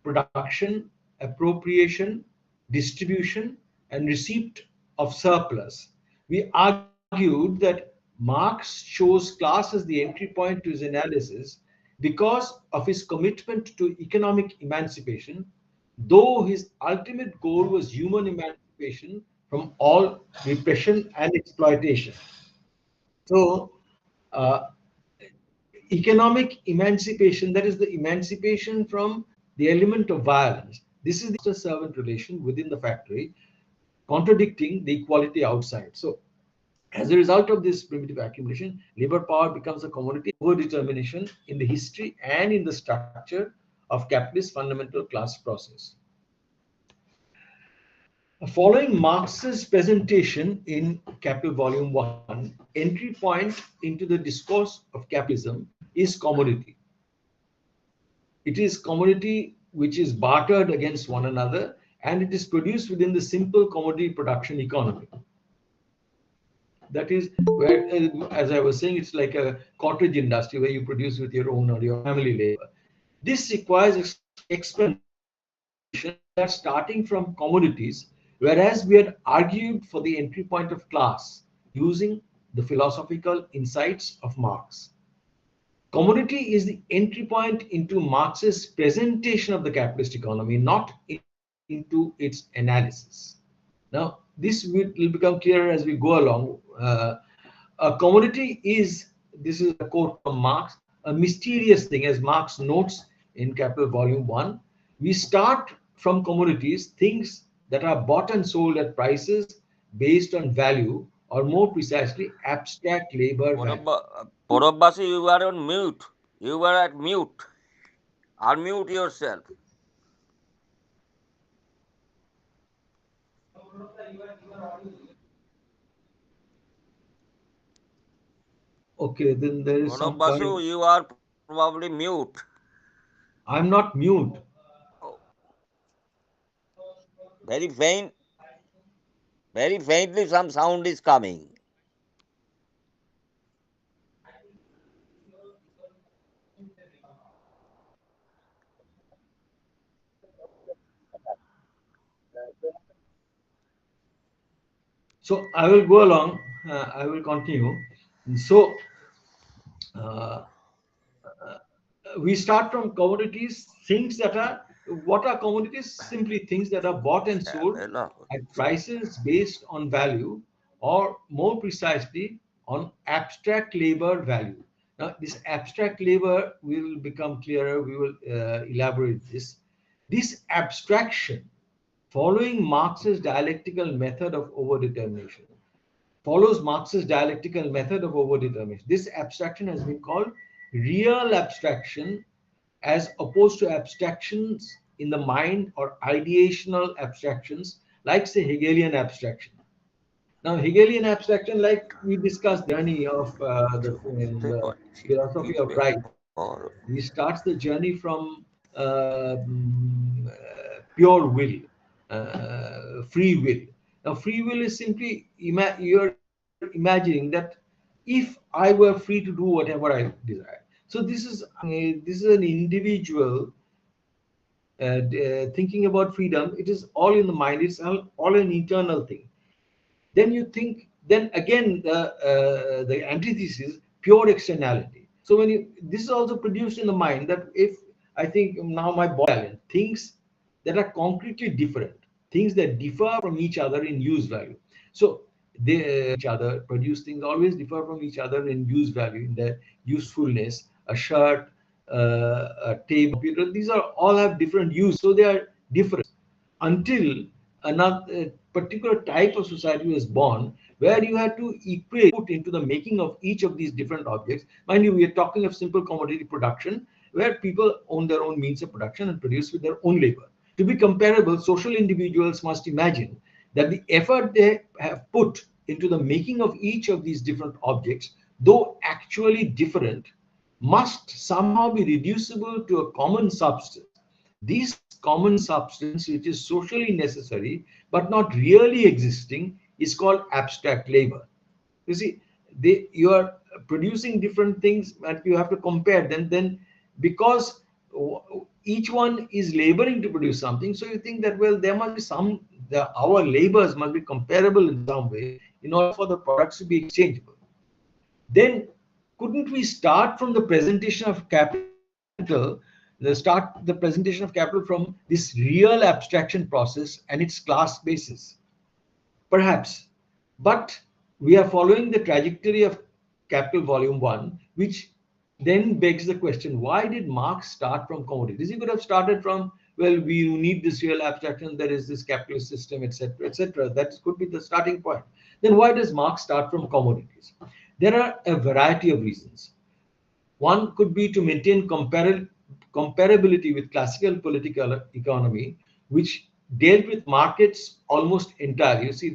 production, appropriation, distribution, and receipt of surplus. We argued that Marx chose class as the entry point to his analysis because of his commitment to economic emancipation, though his ultimate goal was human emancipation from all repression and exploitation. So, uh, economic emancipation, that is the emancipation from the element of violence. This is the master servant relation within the factory, contradicting the equality outside. So, as a result of this primitive accumulation, labor power becomes a commodity overdetermination in the history and in the structure of capitalist fundamental class process. Following Marx's presentation in Capital Volume 1, entry point into the discourse of capitalism is commodity. It is commodity which is bartered against one another, and it is produced within the simple commodity production economy. That is where, as I was saying, it's like a cottage industry where you produce with your own or your family labor. This requires explanation that starting from commodities, whereas we had argued for the entry point of class using the philosophical insights of Marx. Commodity is the entry point into Marx's presentation of the capitalist economy, not into its analysis. Now, this will become clearer as we go along. A commodity is, this is a quote from Marx, a mysterious thing, as Marx notes in Capital Volume 1. We start from commodities, things that are bought and sold at prices based on value, or more precisely, abstract labor value. Pranab Basu, you were on mute. You were at mute. Unmute yourself. Okay, then there is Pranab some Basu, kind. you are probably mute. I'm not mute. Oh, very faint. Very faintly, some sound is coming. So I will go along. I will continue. So uh, we start from commodities, things that are, what are commodities? Simply things that are bought and sold at prices based on value, or more precisely, on abstract labor value. Now, this abstract labor will become clearer. We will elaborate this. This abstraction, following Marx's dialectical method of overdetermination, follows Marx's dialectical method of overdetermination. This abstraction has been called real abstraction, as opposed to abstractions in the mind or ideational abstractions, like, say, Hegelian abstraction. Now, Hegelian abstraction, like we discussed, the journey of the philosophy of right. He starts the journey from pure will, free will. Now, free will is simply you're imagining that if I were free to do whatever I desire. So this is an individual thinking about freedom. It is all in the mind. It's all an internal thing. Then you think. Then again, the antithesis, pure externality. So when you, this is also produced in the mind, that if I think now my body, things that are concretely different, things that differ from each other in use value. So they each other produce things always differ from each other in use value, in their usefulness. A shirt, a table, computer, these are all have different use, so they are different until another particular type of society was born, where you had to equate put into the making of each of these different objects. Mind you, we are talking of simple commodity production, where people own their own means of production and produce with their own labor. To be comparable, social individuals must imagine that the effort they have put into the making of each of these different objects, though actually different, must somehow be reducible to a common substance. This common substance, which is socially necessary but not really existing, is called abstract labor. You see, you are producing different things and you have to compare them. Then, because each one is laboring to produce something. So you think that, well, there must be our labors must be comparable in some way in order for the products to be exchangeable. Then couldn't we start from the presentation of capital, the presentation of capital from this real abstraction process and its class basis? Perhaps, but we are following the trajectory of Capital Volume 1, which then begs the question, why did Marx start from commodities? He could have started from, well, we need this real abstraction, there is this capitalist system, etc., etc. That could be the starting point. Then why does Marx start from commodities? There are a variety of reasons. One could be to maintain comparability with classical political economy, which dealt with markets almost entirely. You see,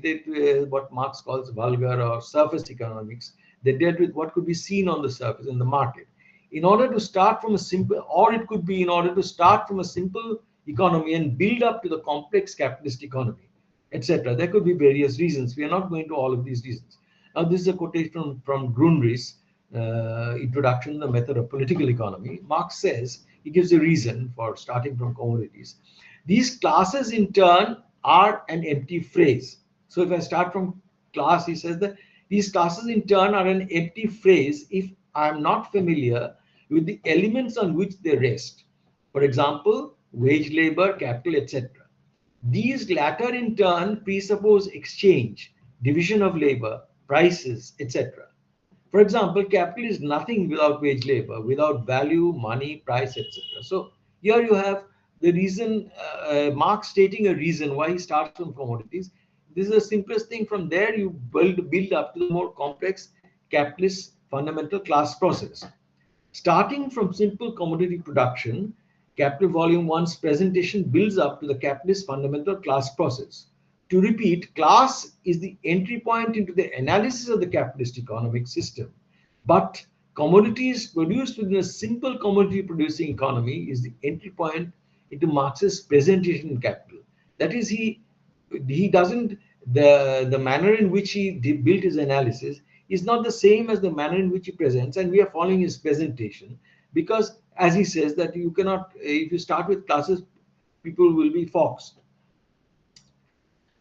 what Marx calls vulgar or surface economics. They dealt with what could be seen on the surface in the market. In order to start from a simple, or it could be in order to start from a simple economy and build up to the complex capitalist economy, etc. There could be various reasons. We are not going to all of these reasons. Now, this is a quotation from Grundriss, Introduction to the Method of Political Economy. Marx says, he gives a reason for starting from commodities. These classes in turn are an empty phrase. So if I start from class, he says that these classes in turn are an empty phrase if I am not familiar with the elements on which they rest. For example, wage labor, capital, etc. These latter in turn presuppose exchange, division of labor, prices, etc. For example, capital is nothing without wage labor, without value, money, price, etc. So here you have the reason, Marx stating a reason why he starts from commodities. This is the simplest thing. From there, you build up to the more complex capitalist fundamental class process. Starting from simple commodity production, Capital Volume 1's presentation builds up to the capitalist fundamental class process. To repeat, class is the entry point into the analysis of the capitalist economic system. But commodities produced within a simple commodity producing economy is the entry point into Marx's presentation in Capital. That is, he doesn't, the manner in which he built his analysis is not the same as the manner in which he presents, and we are following his presentation because, as he says, that you cannot, if you start with classes, people will be foxed.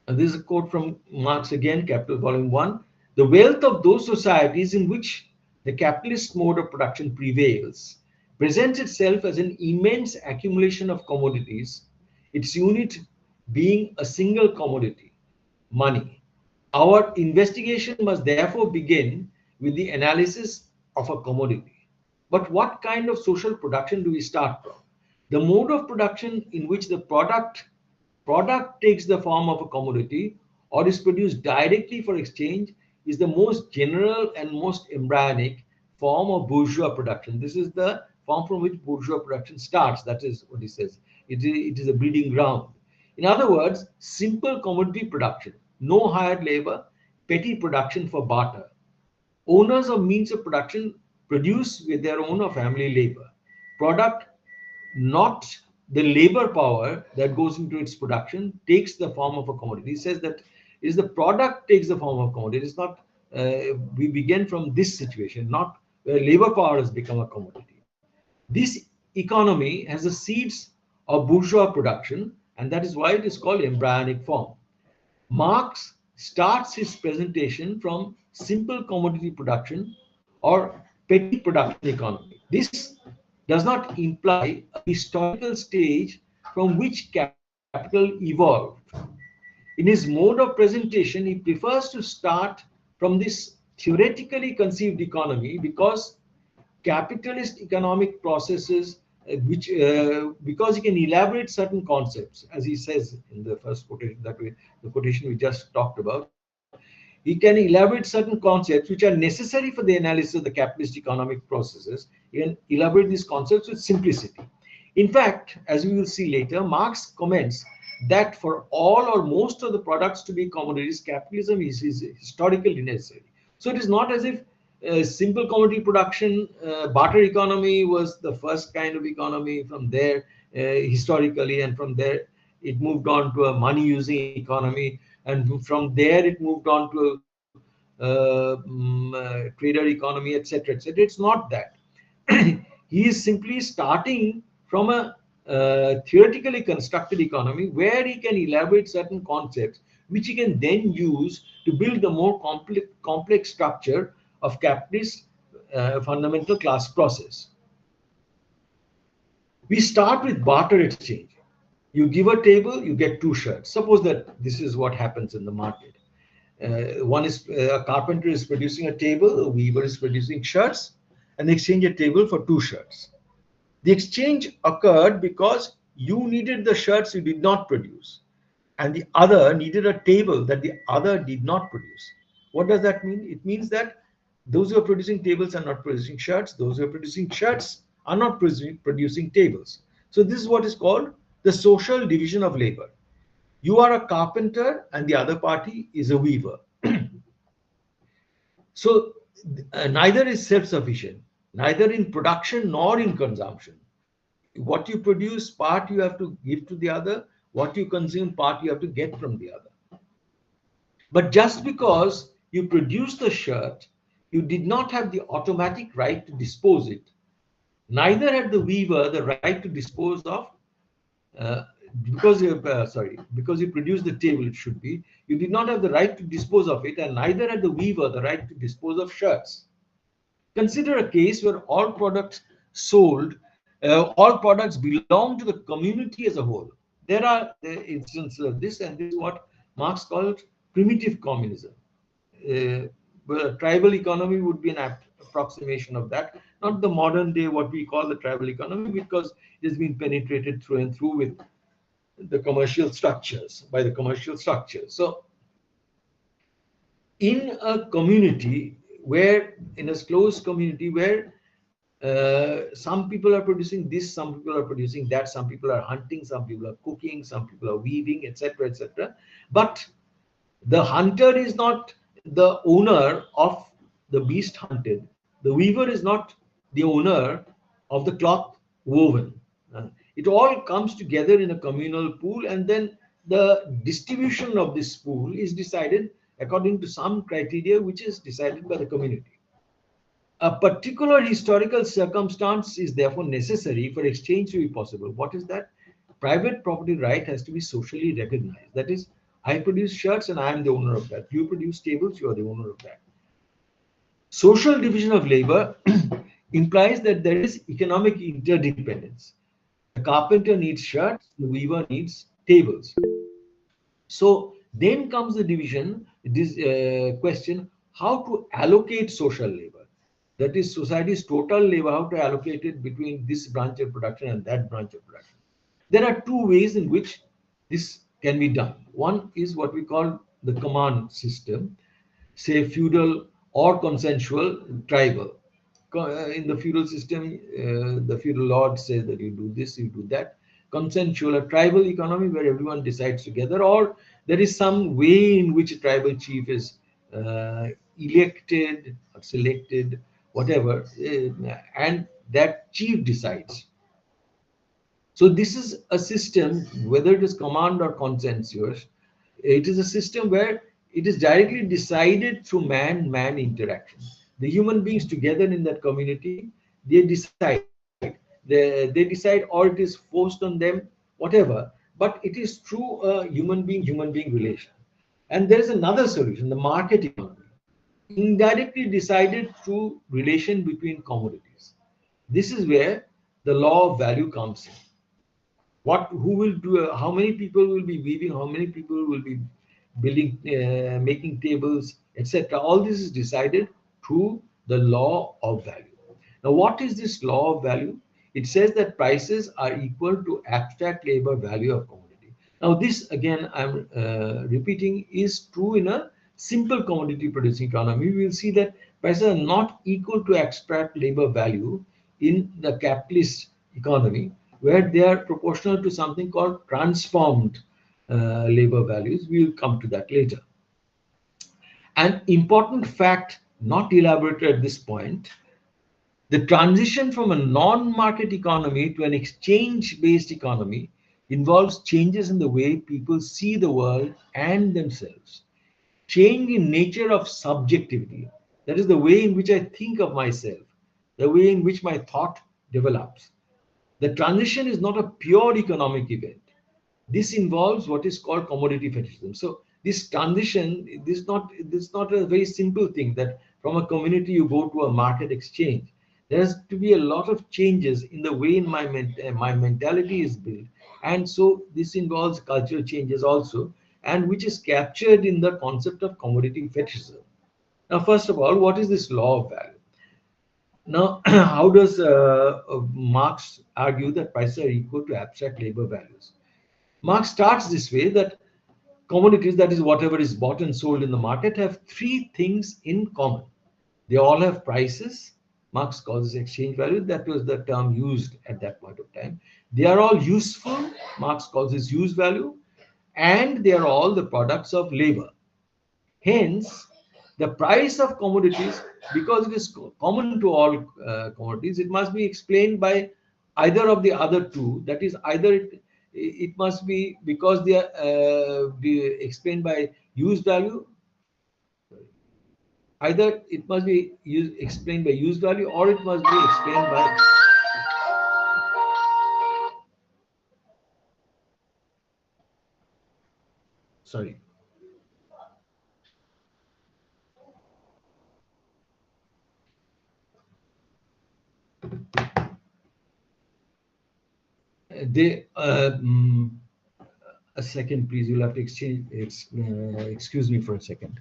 And this is a quote from Marx again, Capital Volume 1. The wealth of those societies in which the capitalist mode of production prevails presents itself as an immense accumulation of commodities, its unit being a single commodity, money. Our investigation must therefore begin with the analysis of a commodity. But what kind of social production do we start from? The mode of production in which the product takes the form of a commodity or is produced directly for exchange is the most general and most embryonic form of bourgeois production. This is the form from which bourgeois production starts. That is what he says. It is a breeding ground. In other words, simple commodity production, no hired labor, petty production for barter. Owners of means of production produce with their own or family labor. Product, not the labor power that goes into its production, takes the form of a commodity. He says that it is the product takes the form of commodity. It's not, we begin from this situation, not where labor power has become a commodity. This economy has the seeds of bourgeois production, and that is why it is called embryonic form. Marx starts his presentation from simple commodity production or petty production economy. This does not imply a historical stage from which capital evolved. In his mode of presentation, he prefers to start from this theoretically conceived economy because capitalist economic processes, because he can elaborate certain concepts, as he says in the first quotation, the quotation we just talked about. He can elaborate certain concepts which are necessary for the analysis of the capitalist economic processes. He can elaborate these concepts with simplicity. In fact, as we will see later, Marx comments that for all or most of the products to be commodities, capitalism is historically necessary. So it is not as if simple commodity production, barter economy was the first kind of economy. From there, historically, and from there it moved on to a money using economy, and from there it moved on to trader economy, etc., etc. It's not that. He is simply starting from a theoretically constructed economy where he can elaborate certain concepts which he can then use to build the more complex structure of capitalist fundamental class process. We start with barter exchange. You give a table, you get two shirts. Suppose that this is what happens in the market. One is a carpenter is producing a table, a weaver is producing shirts, and they exchange a table for two shirts. The exchange occurred because you needed the shirts you did not produce, and the other needed a table that the other did not produce. What does that mean? It means that those who are producing tables are not producing shirts, those who are producing shirts are not producing tables. So, this is what is called the social division of labor. You are a carpenter, and the other party is a weaver. So, neither is self sufficient, neither in production nor in consumption. What you produce, part you have to give to the other. What you consume, part you have to get from the other. But just because you produce the shirt, you did not have the automatic right to dispose it. Neither had the weaver the right to dispose of, uh, because you produced the table, it should be. You did not have the right to dispose of it, and neither had the weaver the right to dispose of shirts. Consider a case where all products belong to the community as a whole. There are instances of this, and this is what Marx called primitive communism. Well, tribal economy would be an approximation of that, not the modern day what we call the tribal economy, because it has been penetrated through and through with the commercial structures, by the commercial structures. So, in a community where, in a closed community where some people are producing this, some people are producing that, some people are hunting, some people are cooking, some people are weaving, etc., etc. But the hunter is not the owner of the beast hunted. The weaver is not the owner of the cloth woven. It all comes together in a communal pool, and then the distribution of this pool is decided according to some criteria which is decided by the community. A particular historical circumstance is therefore necessary for exchange to be possible. What is that? Private property right has to be socially recognized. That is, I produce shirts and I am the owner of that. You produce tables, you are the owner of that. Social division of labor implies that there is economic interdependence. The carpenter needs shirts, the weaver needs tables. So then comes the division, this question, how to allocate social labor. That is society's total labor, how to allocate it between this branch of production and that branch of production. There are two ways in which this can be done. One is what we call the command system, say feudal or consensual tribal. In the feudal system, the feudal lord says that you do this, you do that. Consensual, a tribal economy where everyone decides together, or there is some way in which a tribal chief is elected or selected, whatever, and that chief decides. So this is a system, whether it is command or consensuous, it is a system where it is directly decided through man-man interaction. The human beings together in that community, they decide. They decide, or it is forced on them, whatever. But it is through a human being relation. And there is another solution, the market economy, indirectly decided through relation between commodities. This is where the law of value comes in. Who will do, how many people will be weaving, how many people will be building, making tables, etc. All this is decided through the law of value. Now, what is this law of value? It says that prices are equal to abstract labor value of commodity. Now, this again, I'm repeating, is true in a simple commodity producing economy. We will see that prices are not equal to abstract labor value in the capitalist economy, where they are proportional to something called transformed labor values. We will come to that later. An important fact not elaborated at this point, the transition from a non-market economy to an exchange-based economy involves changes in the way people see the world and themselves. Change in nature of subjectivity, that is the way in which I think of myself, the way in which my thought develops. The transition is not a pure economic event. This involves what is called commodity fetishism. So this transition, this is not a very simple thing that from a community you go to a market exchange. There has to be a lot of changes in the way my mentality is built, and so this involves cultural changes also, and which is captured in the concept of commodity fetishism. Now, first of all, what is this law of value? Now, how does Marx argue that prices are equal to abstract labor values? Marx starts this way that commodities, that is, whatever is bought and sold in the market, have three things in common. They all have prices. Marx calls this exchange value. That was the term used at that point of time. They are all useful. Marx calls this use value. And they are all the products of labor. Hence, the price of commodities, because it is common to all commodities, it must be explained by either of the other two. That is, either it must be because they are be explained by use value. Either it must be explained by use value, or it must be explained by, sorry, they a second please, you'll have to excuse me for a second.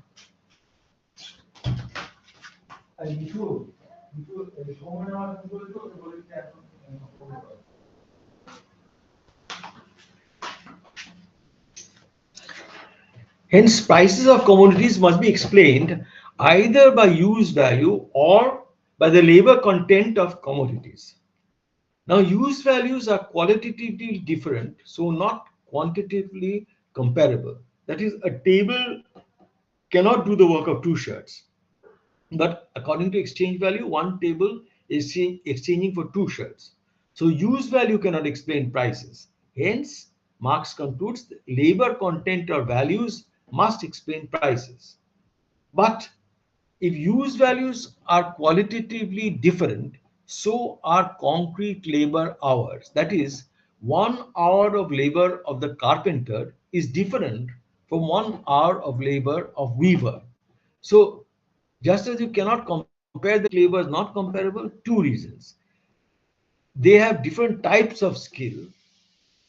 Hence, prices of commodities must be explained either by use value or by the labor content of commodities. Now, use values are qualitatively different, so not quantitatively comparable. That is, a table cannot do the work of two shirts. But according to exchange value, one table is exchanging for two shirts. So use value cannot explain prices. Hence, Marx concludes that labor content or values must explain prices. But if use values are qualitatively different, so are concrete labor hours. That is, 1 hour of labor of the carpenter is different from 1 hour of labor of weaver. So, just as you cannot compare the labor is not comparable, two reasons. They have different types of skill.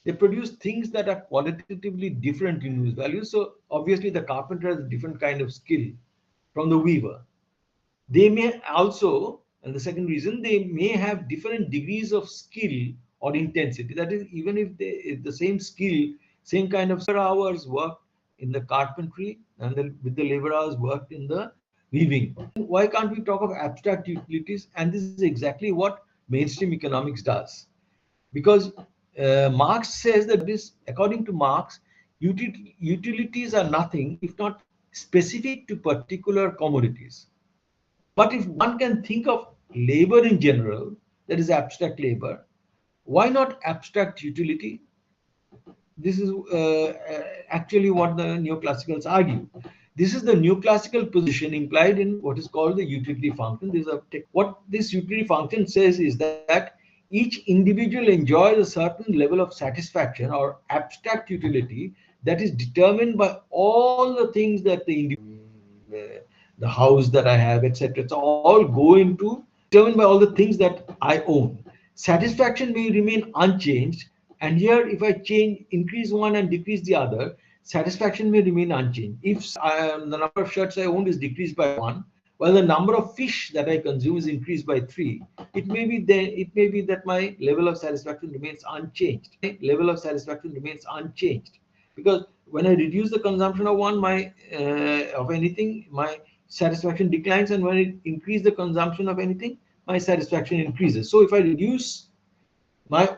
They produce things that are qualitatively different in use value. So, obviously, the carpenter has a different kind of skill from the weaver. They may also, and the second reason, they may have different degrees of skill or intensity. That is, even if the same skill, same kind of hours worked in the carpentry and with the labor hours worked in the weaving. Why can't we talk of abstract utilities? And this is exactly what mainstream economics does. Because Marx says that this, according to Marx, utilities are nothing if not specific to particular commodities. But if one can think of labor in general, that is abstract labor, why not abstract utility? This is actually what the neoclassicals argue. This is the neoclassical position implied in what is called the utility function. What this utility function says is that each individual enjoys a certain level of satisfaction or abstract utility that is determined by all the things that the house that I have, etc. It's all go into determined by all the things that I own. Satisfaction may remain unchanged, and here if I change, increase one and decrease the other, satisfaction may remain unchanged. If the number of shirts I own is decreased by one, while the number of fish that I consume is increased by three, it may be that my level of satisfaction remains unchanged. Level of satisfaction remains unchanged because when I reduce the consumption of one, my of anything, my satisfaction declines, and when I increase the consumption of anything, my satisfaction increases. So if I reduce my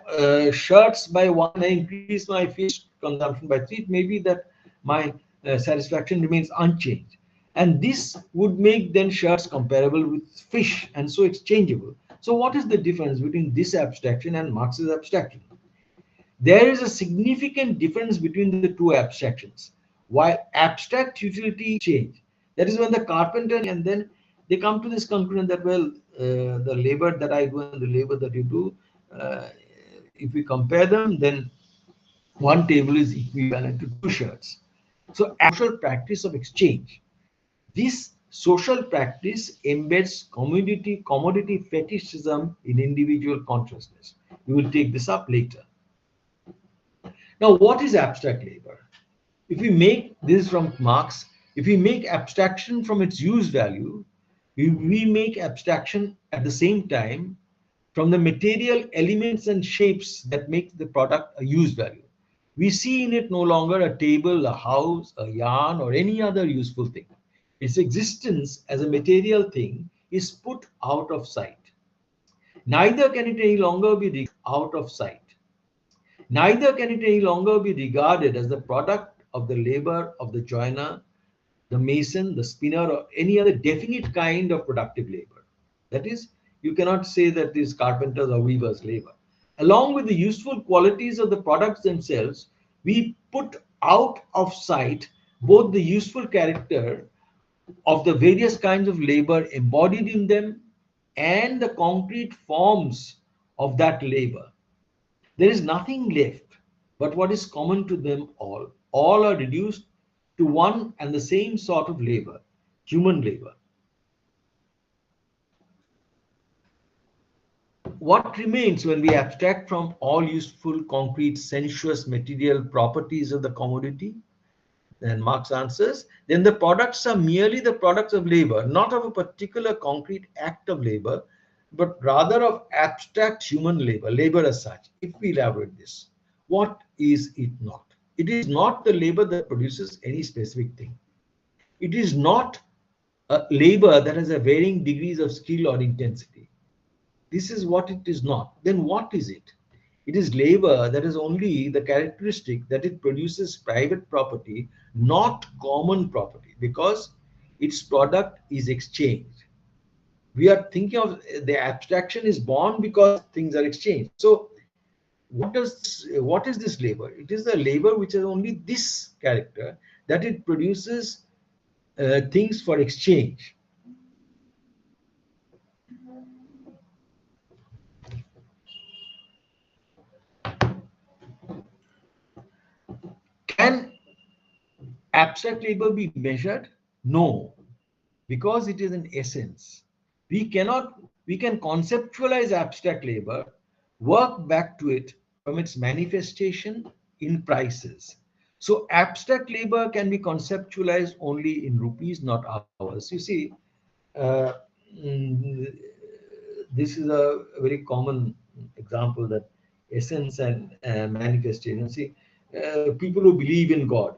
shirts by one, I increase my fish consumption by three, it may be that my satisfaction remains unchanged. And this would make then shirts comparable with fish and so exchangeable. So what is the difference between this abstraction and Marx's abstraction? There is a significant difference between the two abstractions. While abstract utility change, that is when the carpenter, and then they come to this conclusion that, well, the labor that I do and the labor that you do, uh, if we compare them, then one table is equivalent to two shirts. So, social practice of exchange. This social practice embeds commodity fetishism in individual consciousness. We will take this up later. Now, what is abstract labor? If we make this from Marx, if we make abstraction from its use value, we make abstraction at the same time from the material elements and shapes that make the product a use value. We see in it no longer a table, a house, a yarn, or any other useful thing. Its existence as a material thing is put out of sight. Neither can it any longer be out of sight. Neither can it any longer be regarded as the product of the labor of the joiner, the mason, the spinner, or any other definite kind of productive labor. That is, you cannot say that these carpenters or weavers' labor. Along with the useful qualities of the products themselves, we put out of sight both the useful character of the various kinds of labor embodied in them and the concrete forms of that labor. There is nothing left but what is common to them all. All are reduced to one and the same sort of labor, human labor. What remains when we abstract from all useful, concrete, sensuous, material properties of the commodity? Then Marx answers, then the products are merely the products of labor, not of a particular concrete act of labor, but rather of abstract human labor, labor as such. If we elaborate this, what is it not? It is not the labor that produces any specific thing. It is not a labor that has a varying degrees of skill or intensity. This is what it is not. Then what is it? It is labor that is only the characteristic that it produces private property, not common property, because its product is exchanged. We are thinking of the abstraction is born because things are exchanged. So what is this labor? It is the labor which has only this character, that it produces things for exchange. Can abstract labor be measured? No, because it is an essence. We can conceptualize abstract labor, work back to it from its manifestation in prices. So abstract labor can be conceptualized only in rupees, not hours. You see, uh, mm, this is a very common example, that essence and manifestation. See, people who believe in God,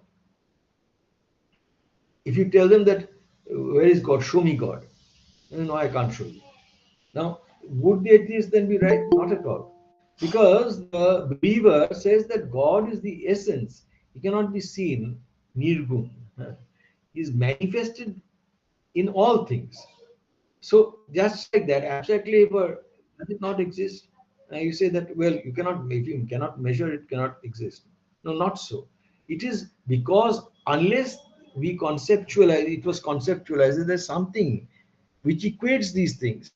if you tell them that, where is God? Show me God. No, I can't show you. Now, would the atheist then be right? Not at all. Because the believer says that God is the essence. He cannot be seen, nirgun. He is manifested in all things. So, just like that, abstract labor, does it not exist? You say that, well, you cannot, if you cannot measure it, cannot exist. No, not so. It is because unless we conceptualize, it was conceptualized, there's something which equates these things.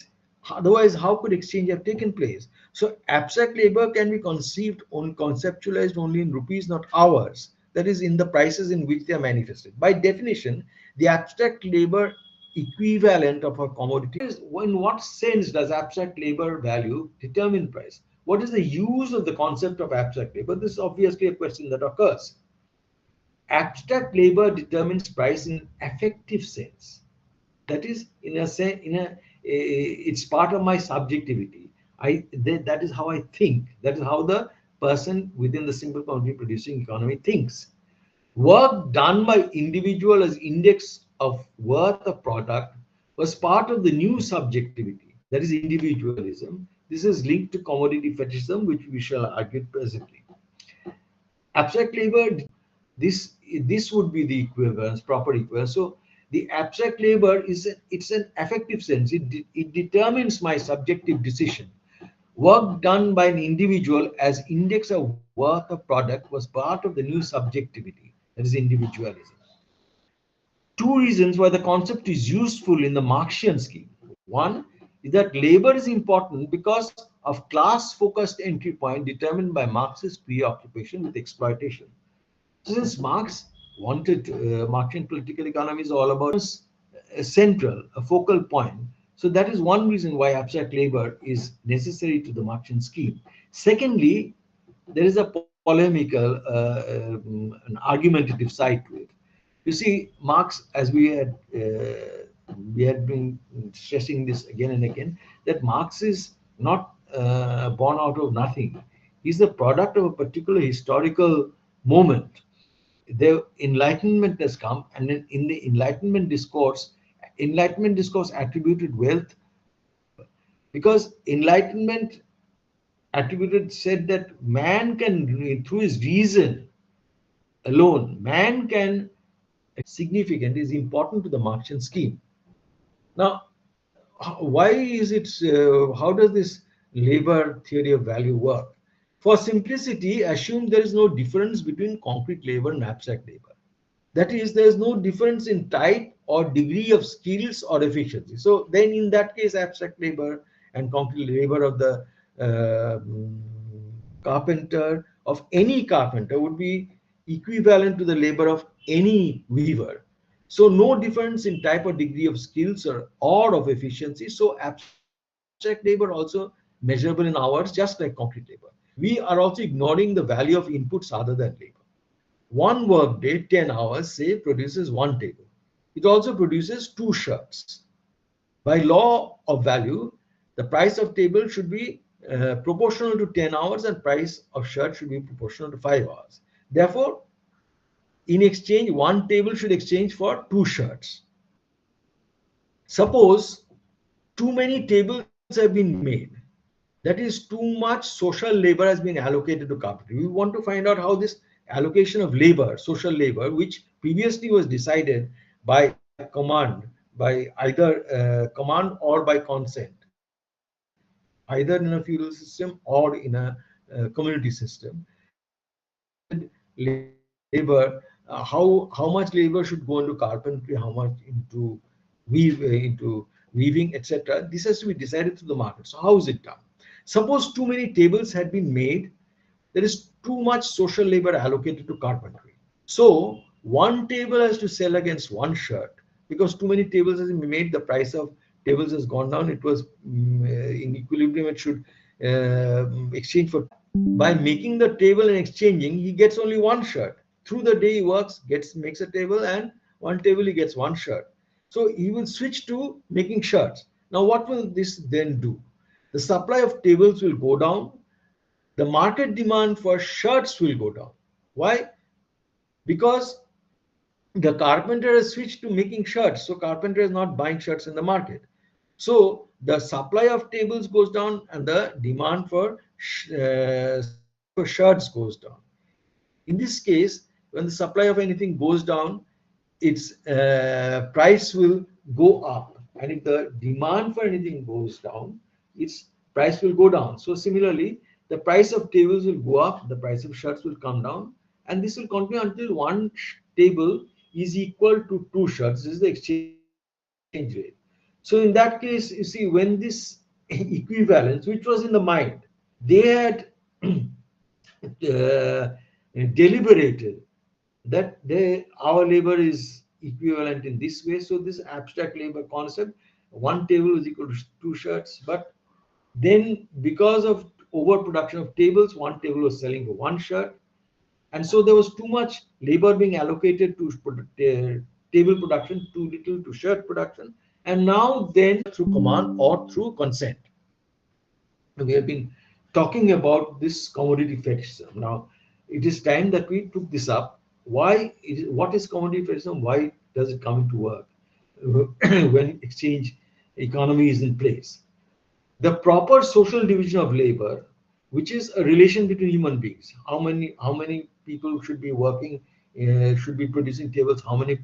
Otherwise, how could exchange have taken place? So, abstract labor can be conceptualized only in rupees, not hours. That is, in the prices in which they are manifested. By definition, the abstract labor equivalent of a commodity is, in what sense does abstract labor value determine price? What is the use of the concept of abstract labor? This is obviously a question that occurs. Abstract labor determines price in affective sense. That is, in a sense, it's part of my subjectivity. That is how I think. That is how the person within the simple commodity producing economy thinks. Work done by individual as index of worth of product was part of the new subjectivity, that is individualism. This is linked to commodity fetishism, which we shall argue presently. Abstract labor, this would be the equivalence, proper equivalence. So the abstract labor it's an affective sense. It determines my subjective decision. Work done by an individual as index of worth of product was part of the new subjectivity, that is individualism. Two reasons why the concept is useful in the Marxian scheme. One is that labor is important because of class-focused entry point determined by Marxist preoccupation with exploitation. So since Marx wanted, Marxian political economy is all about a central, a focal point. So that is one reason why abstract labor is necessary to the Marxian scheme. Secondly, there is a polemical, an argumentative side to it. You see, Marx, as we had been stressing this again and again, that Marx is not born out of nothing. He's the product of a particular historical moment. The Enlightenment has come, and in the Enlightenment discourse attributed wealth because Enlightenment attributed said that man can, through his reason alone, man can significant is important to the Marxian scheme. Now, why is it? How does this labor theory of value work? For simplicity, assume there is no difference between concrete labor and abstract labor. That is, there is no difference in type or degree of skills or efficiency. So then, in that case, abstract labor and concrete labor of the carpenter, of any carpenter, would be equivalent to the labor of any weaver. So no difference in type or degree of skills or of efficiency. So abstract labor also measurable in hours, just like concrete labor. We are also ignoring the value of inputs other than labor. One work day, 10 hours, say, produces one table. It also produces two shirts. By law of value, the price of table should be proportional to 10 hours and price of shirt should be proportional to 5 hours. Therefore, in exchange, one table should exchange for two shirts. Suppose too many tables have been made. That is, too much social labor has been allocated to carpentry. We want to find out how this allocation of labor, social labor, which previously was decided by command, by either command or by consent, either in a feudal system or in a community system. This allocated labor, how much labor should go into carpentry, how much into weaving, etc. This has to be decided through the market. So how is it done? Suppose too many tables had been made, there is too much social labor allocated to carpentry. So one table has to sell against one shirt because too many tables has been made. The price of tables has gone down. It was in equilibrium. It should exchange for. By making the table and exchanging, he gets only one shirt. Through the day he works, makes a table, and one table he gets one shirt. So he will switch to making shirts. Now what will this then do? The supply of tables will go down. The market demand for shirts will go down. Why? Because the carpenter has switched to making shirts. So carpenter is not buying shirts in the market. So the supply of tables goes down and the demand for shirts goes down. In this case, when the supply of anything goes down, its price will go up. And if the demand for anything goes down, its price will go down. So similarly, the price of tables will go up, the price of shirts will come down, and this will continue until one table is equal to two shirts. This is the exchange rate. So in that case, you see, when this equivalence, which was in the mind, they had deliberated that our labor is equivalent in this way. So this abstract labor concept, one table is equal to two shirts. But then because of overproduction of tables, one table was selling for one shirt. And so there was too much labor being allocated to table production, too little to shirt production. And now then through command or through consent. We have been talking about this commodity fetishism. Now, it is time that we took this up. What is commodity fetishism? Why does it come into work when exchange economy is in place? The proper social division of labor, which is a relation between human beings. How many people should be working, should be producing tables, how many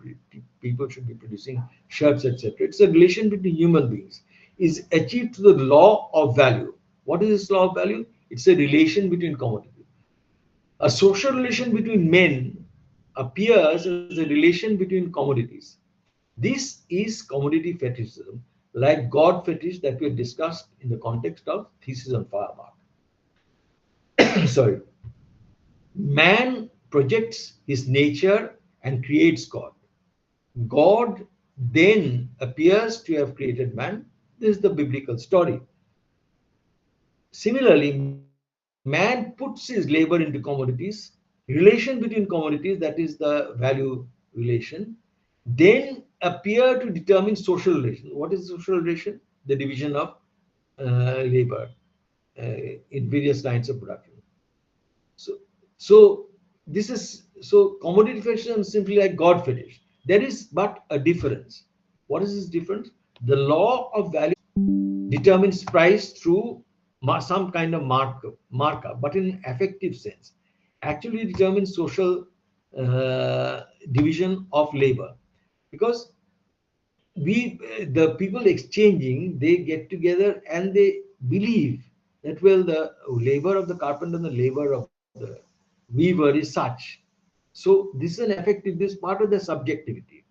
people should be producing shirts, etc. It's a relation between human beings, is achieved through the law of value. What is this law of value? It's a relation between commodities. A social relation between men appears as a relation between commodities. This is commodity fetishism, like God fetish that we discussed in the context of thesis on Feuerbach. Sorry, man projects his nature and creates God. God then appears to have created man. This is the biblical story. Similarly, man puts his labor into commodities, relation between commodities, that is the value relation, then appear to determine social relation. What is social relation? The division of labor in various lines of production. So, so this is so commodity fetishism is simply like God fetish. There is but a difference. What is this difference? The law of value determines price through some kind of markup, but in an affective sense, actually determines social division of labor, because we the people exchanging, they get together and they believe that, well, the labor of the carpenter and the labor of the weaver is such. So this is an affective, this is part of the subjectivity.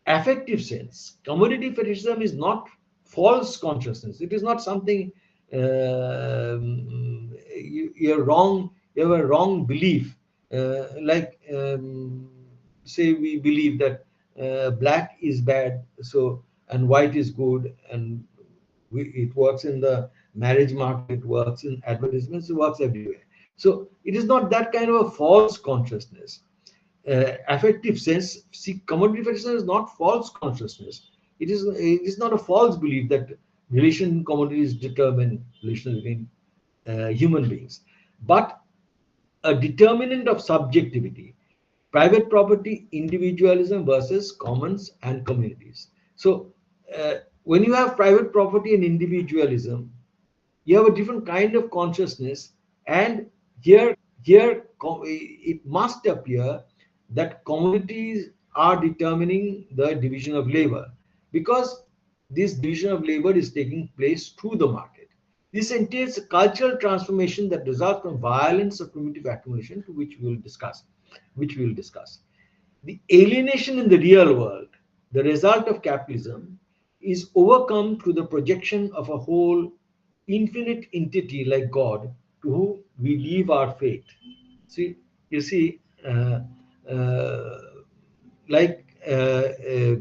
Affective sense, commodity fetishism is not false consciousness. It is not something you're wrong, you have a wrong belief. Like say we believe that black is bad, so and white is good, and it works in the marriage market, it works in advertisements, it works everywhere. So it is not that kind of a false consciousness. Affective sense, see, commodity fetishism is not false consciousness. It is not a false belief that relation commodities determine relations between human beings, but a determinant of subjectivity. Private property, individualism versus commons and communities. So when you have private property and individualism, you have a different kind of consciousness. And here it must appear that commodities are determining the division of labor, because this division of labor is taking place through the market. This entails a cultural transformation that results from violence of primitive accumulation, to which we will discuss. The alienation in the real world, the result of capitalism, is overcome through the projection of a whole infinite entity like God, to whom we leave our fate. See, you see, uh, like uh,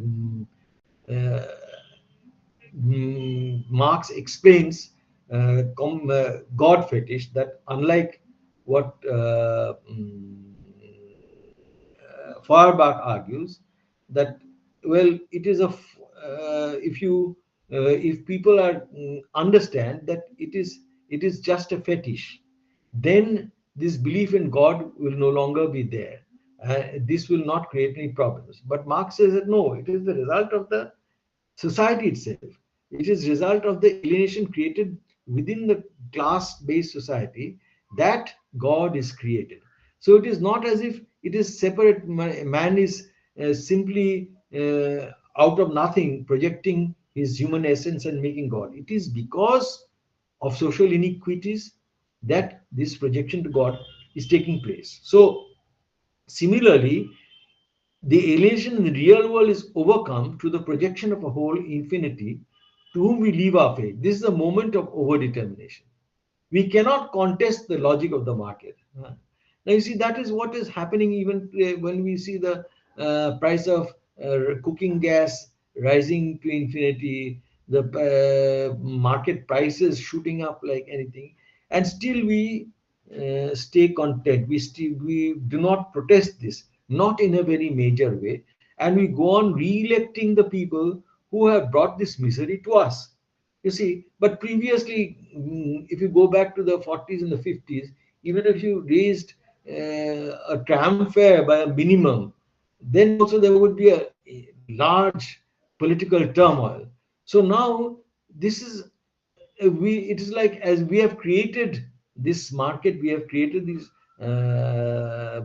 Marx explains God fetish, that unlike what Feuerbach argues, that, well, it is if people are understand that it is just a fetish, then this belief in God will no longer be there. This will not create any problems. But Marx says that no, it is the result of the society itself. It is result of the alienation created within the class-based society, that God is created. So it is not as if it is separate. Man is simply out of nothing projecting his human essence and making God. It is because of social inequities that this projection to God is taking place. So similarly, the alienation in the real world is overcome through the projection of a whole infinity, to whom we leave our fate. This is a moment of overdetermination. We cannot contest the logic of the market. Now, you see, that is what is happening even when we see the price of cooking gas rising to infinity, the market prices shooting up like anything, and still we stay content. We do not protest this, not in a very major way, and we go on re-electing the people who have brought this misery to us. You see, but previously, if you go back to the 40s and the 50s, even if you raised a tram fare by a minimum, then also there would be a large political turmoil. So now this is we it is like, as we have created this market, we have created this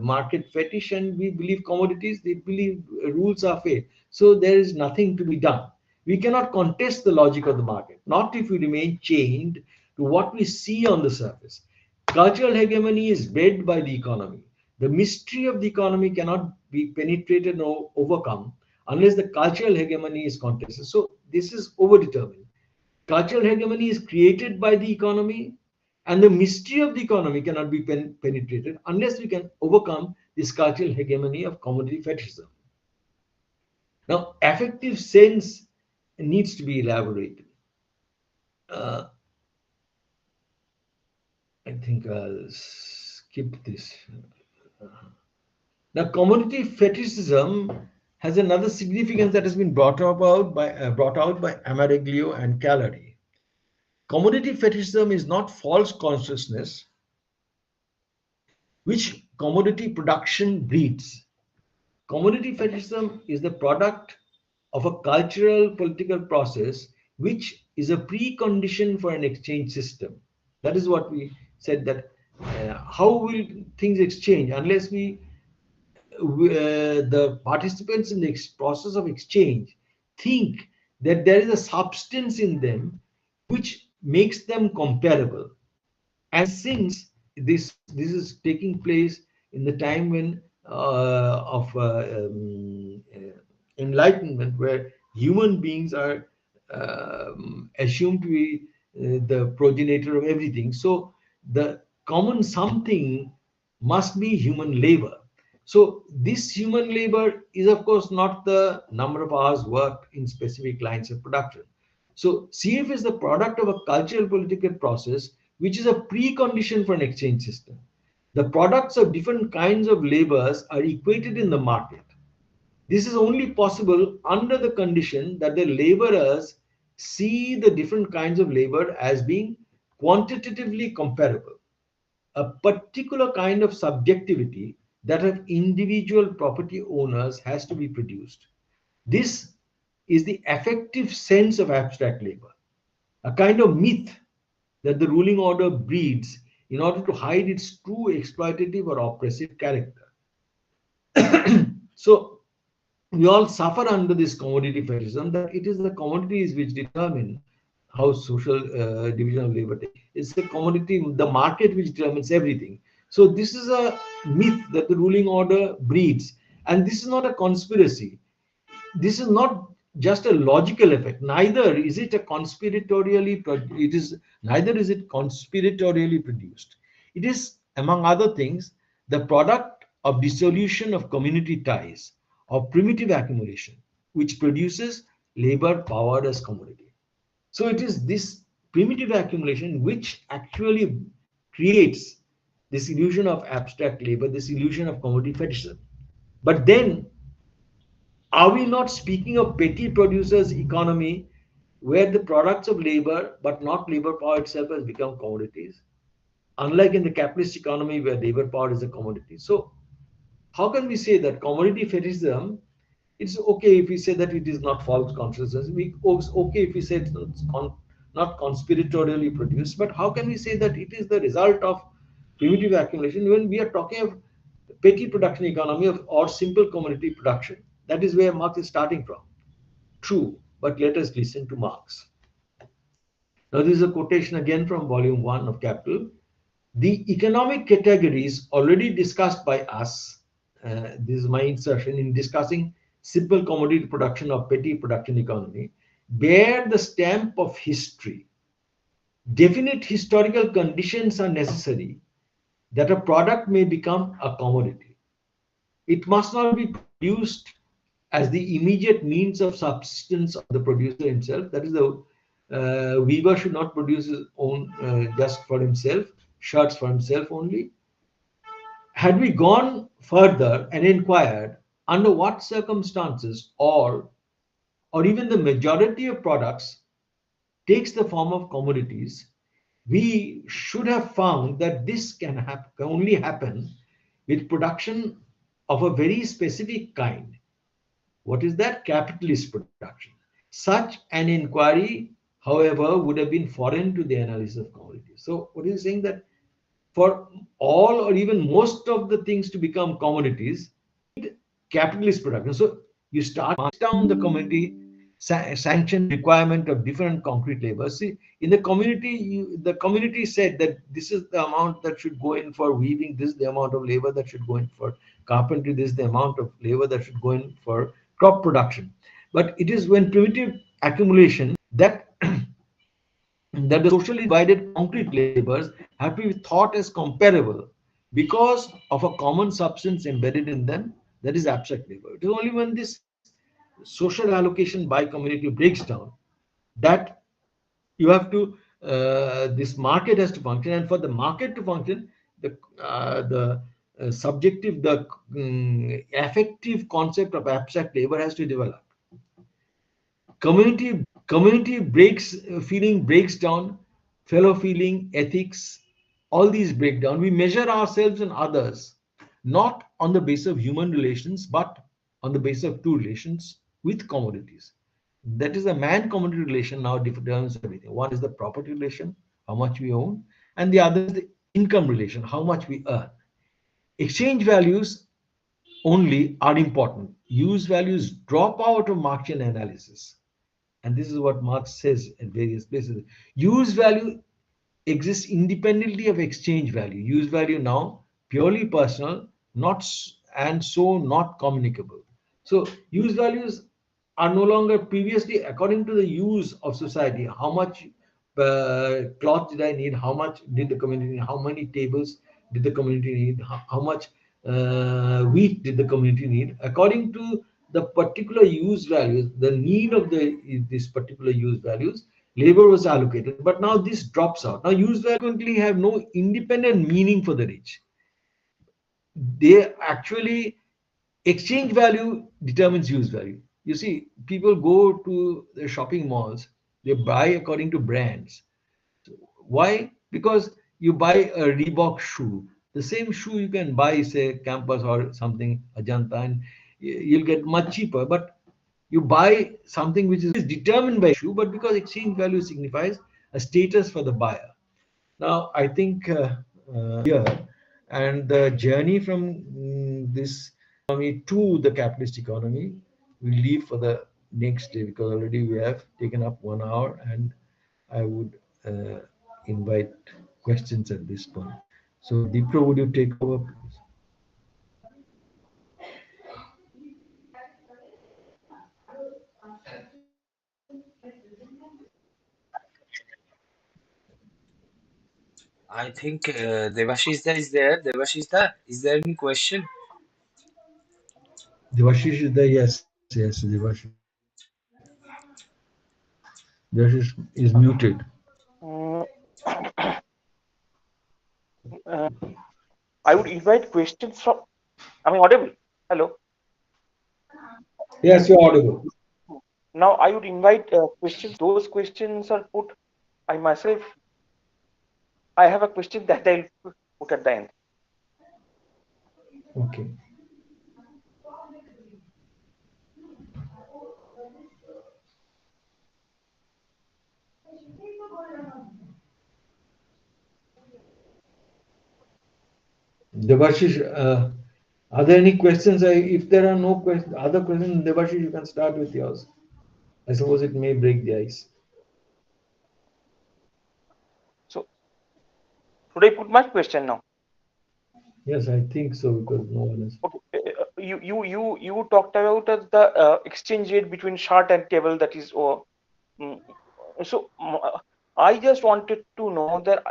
market fetish, and we believe commodities, they believe rules are fair, so there is nothing to be done. We cannot contest the logic of the market, not if we remain chained to what we see on the surface. Cultural hegemony is bred by the economy. The mystery of the economy cannot be penetrated or overcome unless the cultural hegemony is contested. So this is overdetermined. Cultural hegemony is created by the economy, and the mystery of the economy cannot be penetrated unless we can overcome this cultural hegemony of commodity fetishism. Now, affective sense needs to be elaborated. Uh, I think I'll skip this. Now, commodity fetishism has another significance that has been brought out by Amadeglio and Calary. Commodity fetishism is not false consciousness which commodity production breeds. Commodity fetishism is the product of a cultural political process which is a precondition for an exchange system. That is what we said, that how will things exchange unless the participants in the process of exchange think that there is a substance in them which makes them comparable. And since this is taking place in the time when of enlightenment, where human beings are assumed to be the progenitor of everything, so the common something must be human labor. So this human labor is of course not the number of hours worked in specific lines of production. So CF is the product of a cultural political process which is a precondition for an exchange system. The products of different kinds of labors are equated in the market. This is only possible under the condition that the laborers see the different kinds of labor as being quantitatively comparable. A particular kind of subjectivity that of individual property owners has to be produced. This is the affective sense of abstract labor, a kind of myth that the ruling order breeds in order to hide its true exploitative or oppressive character. So we all suffer under this commodity fetishism, that it is the commodities which determine how social division of labor takes. It's the commodity, the market which determines everything. So this is a myth that the ruling order breeds, and this is not a conspiracy. This is not just a logical effect. Neither is it neither is it conspiratorially produced. It is, among other things, the product of dissolution of community ties, of primitive accumulation, which produces labor power as commodity. So it is this primitive accumulation which actually creates this illusion of abstract labor, this illusion of commodity fetishism. But then, are we not speaking of petty producers economy, where the products of labor but not labor power itself has become commodities, unlike in the capitalist economy where labor power is a commodity? So how can we say that commodity fetishism, it's okay if we say that it is not false consciousness, it's okay if we say it's not conspiratorially produced, but how can we say that it is the result of primitive accumulation when we are talking of petty production economy or simple commodity production? That is where Marx is starting from. True, but let us listen to Marx. Now, this is a quotation again from volume 1 of Capital. The economic categories already discussed by us, this is my insertion, in discussing simple commodity production or petty production economy, bear the stamp of history. Definite historical conditions are necessary that a product may become a commodity. It must not be produced as the immediate means of subsistence of the producer himself. That is, the weaver should not produce his own just for himself, shirts for himself only. Had we gone further and inquired under what circumstances all or even the majority of products takes the form of commodities, we should have found that this can only happen with production of a very specific kind. What is that? Capitalist production. Such an inquiry, however, would have been foreign to the analysis of commodities. So what is saying, that for all or even most of the things to become commodities, capitalist production. So you start down the community sanction requirement of different concrete labor. See, in the community, the community said that this is the amount that should go in for weaving, this is the amount of labor that should go in for carpentry, this is the amount of labor that should go in for crop production. But it is when primitive accumulation that that the socially divided concrete labors have to be thought as comparable because of a common substance embedded in them, that is abstract labor. It is only when this social allocation by community breaks down that you have to this market has to function, and for the market to function, the subjective, the affective concept of abstract labor has to develop. Community breaks feeling breaks down, fellow feeling, ethics, all these break down. We measure ourselves and others not on the basis of human relations but on the basis of two relations with commodities. That is the man commodity relation now determines everything. One is the property relation, how much we own, and the other is the income relation, how much we earn. Exchange values only are important. Use values drop out of Marxian analysis. And this is what Marx says at various places. Use value exists independently of exchange value. Use value now purely personal, not and so not communicable. So use values are no longer previously according to the use of society. How much cloth did I need? How much did the community need? How many tables did the community need? How much wheat did the community need? According to the particular use values, the need of this particular use values, labor was allocated. But now this drops out. Now use values currently have no independent meaning for the rich. They actually exchange value determines use value. You see, people go to the shopping malls, they buy according to brands. Why? Because you buy a Reebok shoe. The same shoe you can buy, say, Campus or something, Ajanta, and you'll get much cheaper. But you buy something which is determined by shoe, but because exchange value signifies a status for the buyer. Now, I think here and the journey from this economy to the capitalist economy, we leave for the next day because already we have taken up 1 hour, and I would uh, invite questions at this point. So, Dipro, would you take over, please? I think Devashishda is there. Devashishda, is there any question? Devashish is there? Yes, yes, Devashish is muted. Mm, uh, I would invite questions from. Am I audible? Hello. Yes, you're audible. Now I would invite questions. Those questions are put. I myself, I have a question that I'll put at the end. Okay. Devashish, are there any questions? If there are no other questions, Devashish, you can start with yours. I suppose it may break the ice. So should I put my question now? Yes, I think so because no one is. Okay. You talked about the exchange rate between short and table. That is, mm, so I just wanted to know that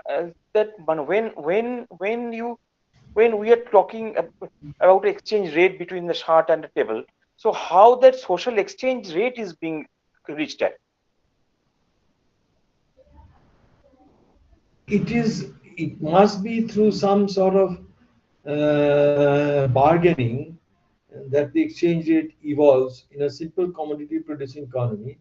when we are talking about exchange rate between the chart and the table, so how that social exchange rate is being reached at? It is. It must be through some sort of bargaining that the exchange rate evolves in a simple commodity producing economy.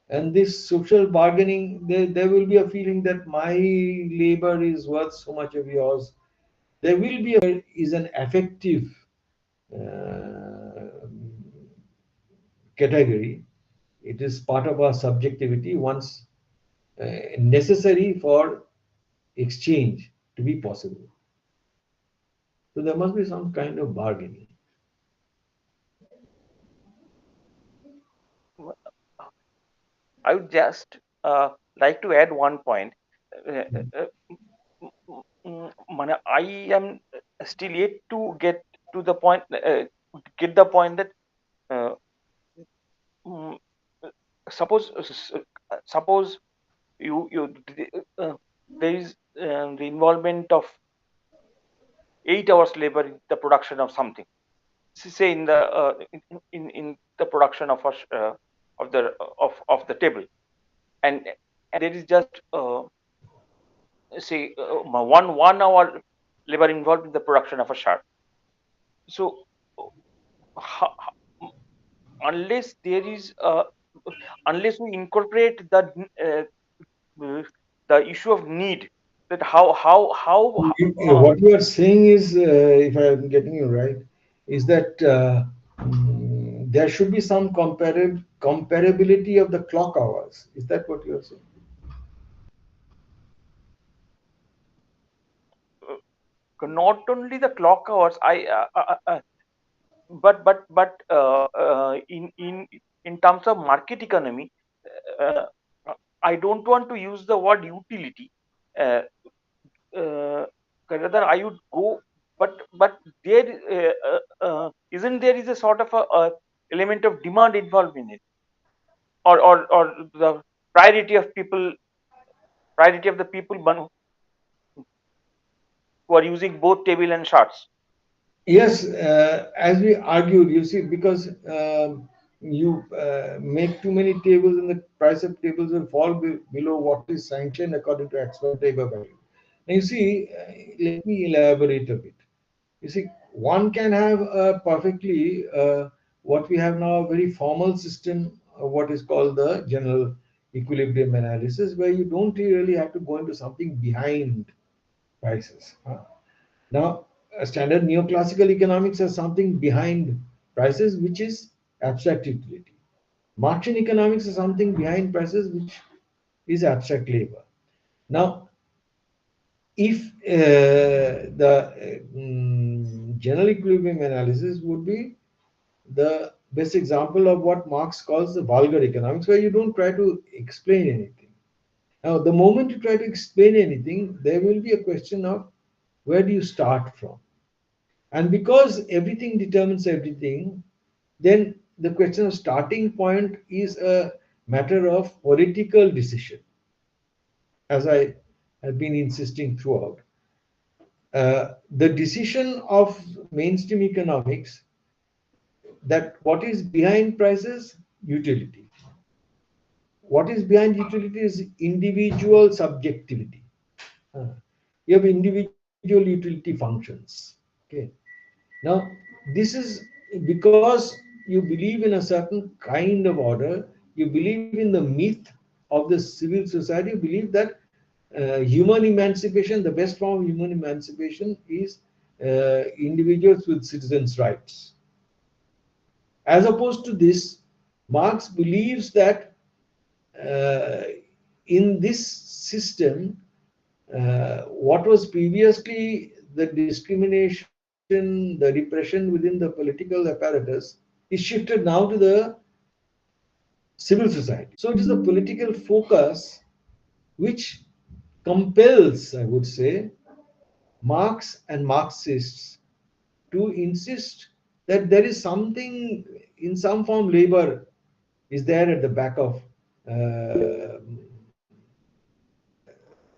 And this social bargaining, there will be a feeling that my labor is worth so much of yours. There will be is an affective uh, category. It is part of our subjectivity once necessary for exchange to be possible. So there must be some kind of bargaining. I would just like to add one point. Uh, uh, I am still yet to get the point that uh, mm, suppose suppose you uh, there is the involvement of 8 hours labor in the production of something. Say in the in the production of of the table, and there is just say one hour labor involved in the production of a shirt. So ho- ho- unless there is unless we incorporate uh, the issue of need, that What you are saying is, if I am getting you right, is that there should be some comparability of the clock hours. Is that what you are saying? not only the clock hours, in terms of market economy, uh, I don't want to use the word utility. Uh, Rather, I would go, but there isn't there is a sort of a element of demand involved in it, or the priority of people, priority of the people who are using both table and charts. Yes, as we argued, you see, because you make too many tables and the price of tables will fall below what is sanctioned according to expert labor value. Now, you see, let me elaborate a bit. You see, one can have a perfectly what we have now a very formal system, what is called the general equilibrium analysis, where you don't really have to go into something behind prices. Now, standard neoclassical economics has something behind prices, which is abstract utility. Marxian economics is something behind prices, which is abstract labor. Now, if the general equilibrium analysis would be the best example of what Marx calls the vulgar economics, where you don't try to explain anything. Now, the moment you try to explain anything, there will be a question of where do you start from? And because everything determines everything, then the question of starting point is a matter of political decision, as I have been insisting throughout. The decision of mainstream economics that what is behind prices? Utility. What is behind utility is individual subjectivity. Uh, you have individual utility functions. Okay. Now, this is because you believe in a certain kind of order, you believe in the myth of the civil society, you believe that human emancipation, the best form of human emancipation is individuals with citizens' rights. As opposed to this, Marx believes that uh, in this system, what was previously the discrimination, the repression within the political apparatus is shifted now to the civil society. So it is the political focus which compels, I would say, Marx and Marxists to insist that there is something in some form labor is there at the back of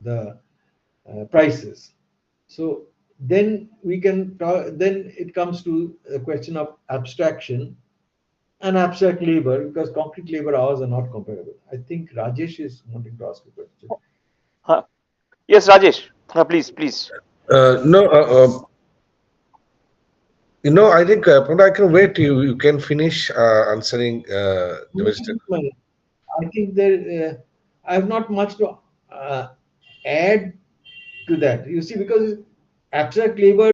the prices. So then we can talk, then it comes to a question of abstraction and abstract labor, because concrete labor hours are not comparable. I think Rajesh is wanting to ask a question. Huh. Yes, Rajesh, please, please. No, I think Pranab, I can wait. You can finish answering the question. I think there, I have not much to uh, add to that. You see, because abstract labor.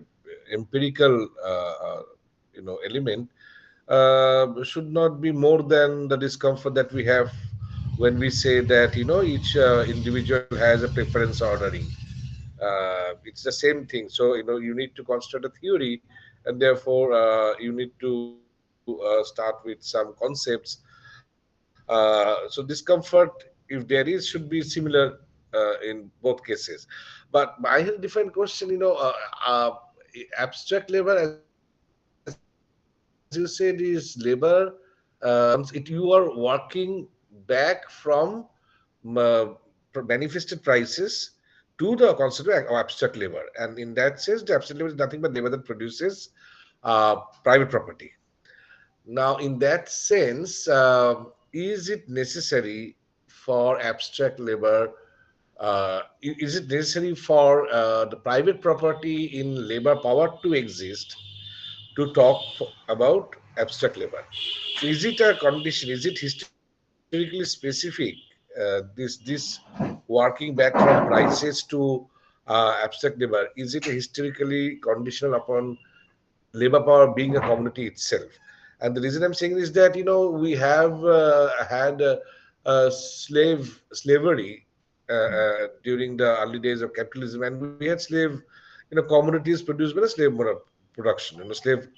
Empirical, element should not be more than the discomfort that we have when we say that each individual has a preference ordering. It's the same thing. So you need to construct a theory, and therefore you need to start with some concepts. So discomfort, if there is, should be similar in both cases. But I have a different question. Abstract labor, as you said, is labor once it you are working back from uh, manifested prices to the concept of abstract labor. And in that sense, the abstract labor is nothing but labor that produces private property. Now, in that sense, is it necessary for abstract labor? Is it necessary for the private property in labor power to exist to talk about abstract labor? So, is it a condition? Is it historically specific? This working back from prices to abstract labor, is it historically conditional upon labor power being a commodity itself? And the reason I'm saying is that we have had slavery during the early days of capitalism, and we had slave commodities produced by the slave production, slave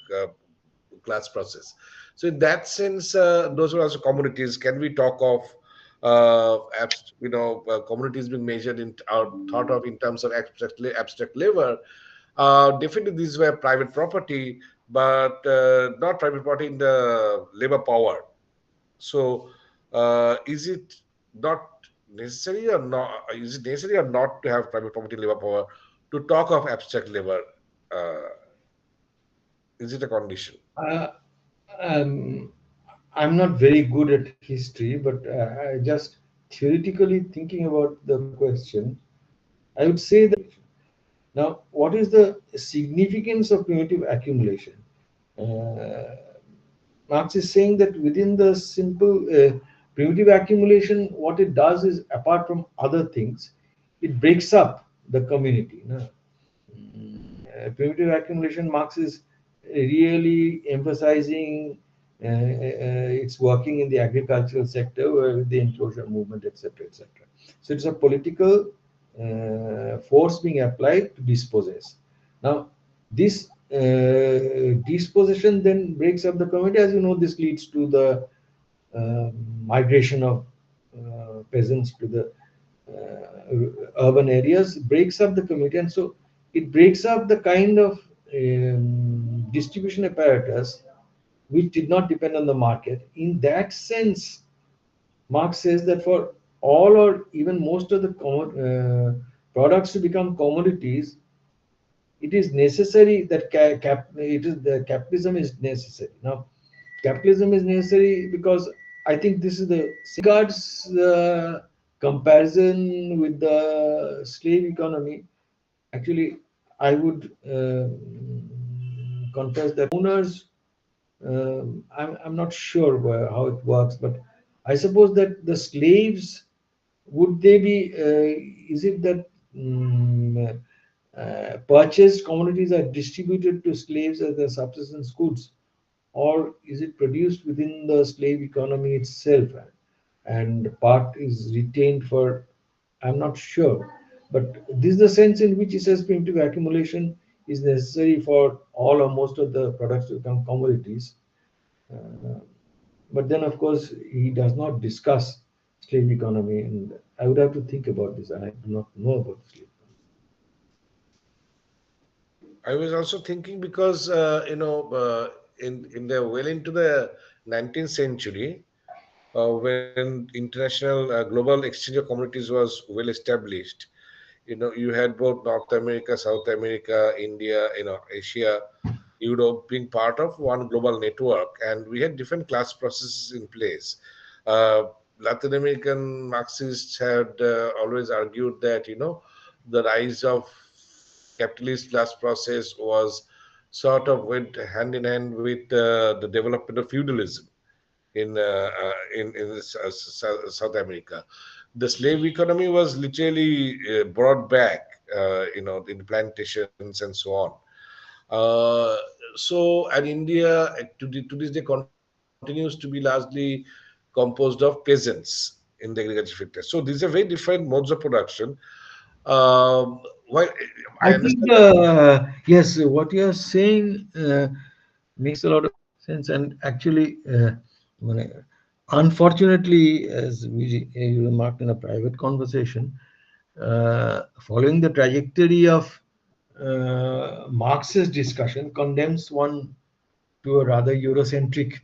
class process. So in that sense, those are also commodities. Can we talk of commodities being measured in or thought of in terms of abstract labor? Definitely, these were private property, but not private property in the labor power. So, is it not necessary or not? Is it necessary or not to have private property labor power to talk of abstract labor? Uh, is it a condition? Uh, um, I'm not very good at history, but I just theoretically thinking about the question, I would say that now, what is the significance of primitive accumulation? Uh, Marx is saying that within the simple primitive accumulation, what it does is, apart from other things, it breaks up the community. No? Primitive accumulation, Marx is really emphasizing its working in the agricultural sector, with the enclosure movement, etc., etc. So it's a political force being applied to dispossess. Now, this dispossession then breaks up the community. As you know, this leads to the migration of peasants to the urban areas, breaks up the community, and so it breaks up the kind of distribution apparatus which did not depend on the market. In that sense, Marx says that for all or even most of the products to become commodities, it is necessary that the capitalism is necessary. Now, capitalism is necessary because I think this is the regards comparison with the slave economy. Actually, I would confess that owners, I'm not sure how it works, but I suppose that the slaves, would they be, is it that purchased commodities are distributed to slaves as their subsistence goods, or is it produced within the slave economy itself and part is retained for, I'm not sure, but this is the sense in which he says primitive accumulation is necessary for all or most of the products to become commodities. But then, of course, he does not discuss slave economy, and I would have to think about this. I do not know about slave I was also thinking because in the well into the 19th century, when international global exchange of commodities was well established, you had both North America, South America, India, Asia, Europe being part of one global network, and we had different class processes in place. Uh, Latin American Marxists had always argued that the rise of capitalist class process was sort of went hand in hand with the development of feudalism in South America. The slave economy was literally brought back, in plantations and so on. Uh, and India to this day continues to be largely composed of peasants in the agriculture sector. So these are very different modes of production. While I I think, understand. yes, what you are saying makes a lot of sense. And actually, unfortunately, as you remarked in a private conversation, following the trajectory of Marx's discussion, condemns one to a rather Eurocentric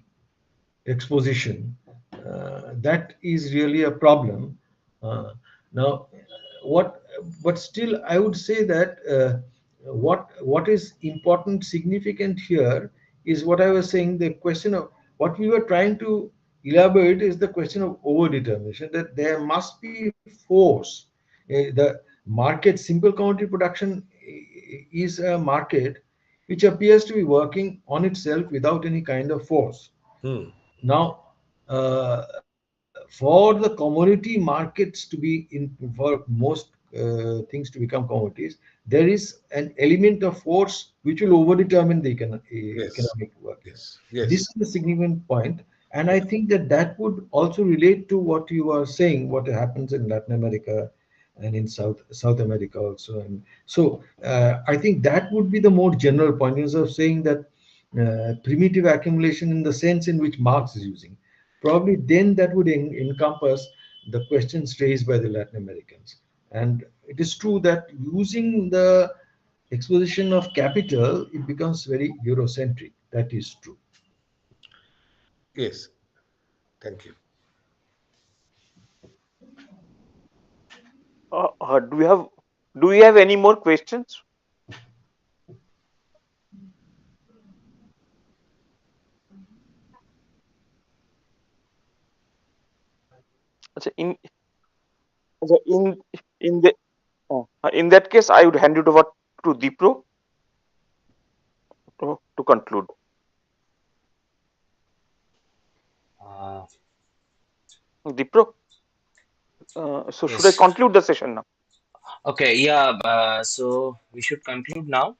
exposition. that is really a problem. Now, what, but still, I would say that what is important, significant here is what I was saying. The question of what we were trying to elaborate is the question of overdetermination. That there must be force. The market, simple commodity production is a market which appears to be working on itself without any kind of force. Hmm. Now, for the commodity markets to be for most things to become commodities, there is an element of force which will overdetermine the Yes. economic working. Yes. This Yes. is a significant point, and I think that that would also relate to what you are saying, what happens in Latin America and in South America also. And so, I think that would be the more general point, instead of saying that primitive accumulation in the sense in which Marx is using. Probably then that would encompass the questions raised by the Latin Americans. And it is true that using the exposition of capital, it becomes very Eurocentric. That is true. Yes. Thank you. Do we have any more questions? अच्छा, अच्छा, in the in that case, I would hand it over to Dipro to conclude. Uh, Dipro, so should I yes. conclude the session now? Okay, yeah, so we should conclude now.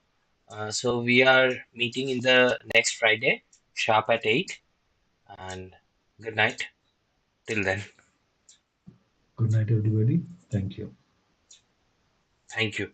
So we are meeting in the next Friday, sharp at 8, and good night till then. Good night, everybody. Thank you. Thank you.